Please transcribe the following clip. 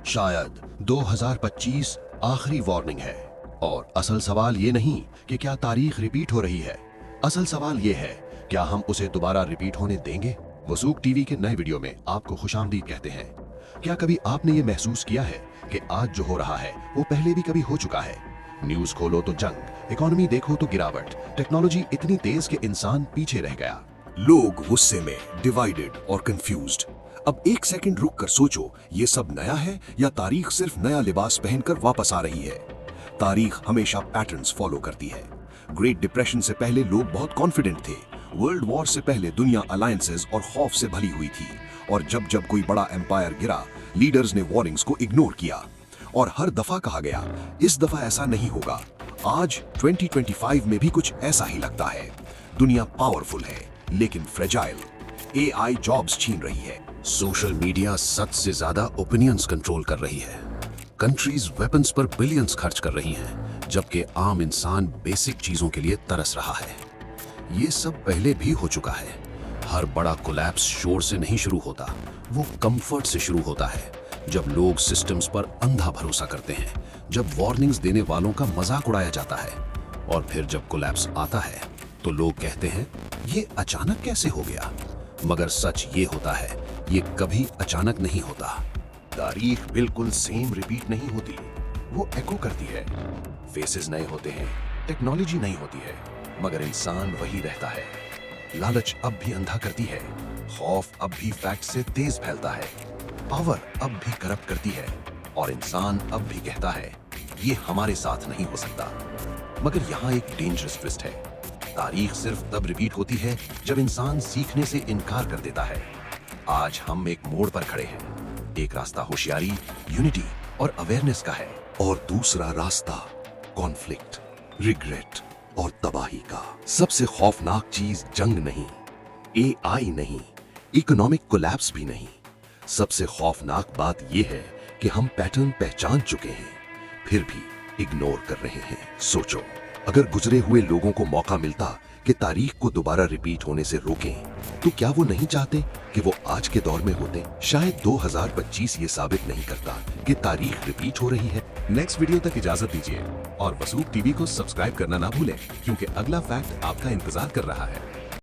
शायद 2025 आखिरी वार्निंग है। और असल सवाल ये नहीं कि क्या तारीख रिपीट हो रही है, असल सवाल ये है क्या हम उसे दोबारा रिपीट होने देंगे। वसूक टीवी के नए वीडियो में आपको खुशामदीद कहते हैं। क्या कभी आपने ये महसूस किया है कि आज जो हो रहा है वो पहले भी कभी हो चुका है? न्यूज खोलो तो जंग, इकोनॉमी देखो तो गिरावट, टेक्नोलॉजी इतनी तेज कि इंसान पीछे रह गया। लोग गुस्से में, डिवाइडेड और कंफ्यूज्ड। अब एक सेकंड रुक कर सोचो, ये सब नया है या तारीख सिर्फ नया लिबास पहनकर वापस आ रही है? तारीख हमेशा पैटर्न्स फॉलो करती है। ग्रेट डिप्रेशन से पहले लोग बहुत कॉन्फिडेंट थे। वर्ल्ड वॉर से पहले दुनिया अलायंसेस और खौफ से भरी हुई थी। और जब जब कोई बड़ा एम्पायर गिरा, लीडर्स ने वार्निंग्स को इग्नोर किया। और हर दफा कहा गया, इस दफा ऐसा नहीं होगा। आज 2025 में भी कुछ ऐसा ही लगता है। दुनिया पावरफुल है लेकिन फ्रेजाइल। एआई जॉब्स छीन रही है। सोशल मीडिया सच से ज्यादा ओपिनियंस कंट्रोल कर रही है। कंट्रीज वेपन्स पर बिलियंस खर्च कर रही हैं, जबकि आम इंसान बेसिक चीजों के लिए तरस रहा है। ये सब पहले भी हो चुका है। हर बड़ा कोलैप्स शोर से नहीं शुरू होता, वो कंफर्ट से शुरू होता है। जब लोग सिस्टम्स पर अंधा भरोसा करते हैं, जब वार्निंग्स देने वालों का मजाक उड़ाया जाता है, और फिर जब कोलैप्स आता है तो लोग कहते हैं ये अचानक कैसे हो गया। मगर सच ये होता है, ये कभी अचानक नहीं होता। तारीख बिल्कुल सेम रिपीट नहीं होती, वो एको करती है। फेसेस नए होते हैं, टेक्नोलॉजी नहीं होती है, मगर इंसान वही रहता है। लालच अब भी अंधा करती है, खौफ अब भी फैक्ट से तेज फैलता है, पावर अब भी करप्ट करती है, और इंसान अब भी कहता है ये हमारे साथ नहीं हो सकता। मगर यहाँ एक डेंजरस ट्विस्ट है। तारीख सिर्फ तब रिपीट होती है जब इंसान सीखने से इनकार कर देता है। आज हम एक मोड़ पर खड़े हैं। एक रास्ता होशियारी, यूनिटी और अवेयरनेस का है, और दूसरा रास्ता कॉन्फ्लिक्ट, रिग्रेट और तबाही का। सबसे खौफनाक चीज जंग नहीं, एआई नहीं, इकोनॉमिक कोलैप्स भी नहीं। सबसे खौफनाक बात यह है कि हम पैटर्न पहचान चुके हैं, फिर भी इग्नोर कर रहे हैं। सोचो, अगर गुजरे हुए लोगों को मौका मिलता कि तारीख को दोबारा रिपीट होने से रोकें, तो क्या वो नहीं चाहते कि वो आज के दौर में होते? शायद 2025 ये साबित नहीं करता कि तारीख रिपीट हो रही है। नेक्स्ट वीडियो तक इजाजत दीजिए और वसूक टीवी को सब्सक्राइब करना ना भूलें, क्योंकि अगला फैक्ट आपका इंतजार कर रहा है।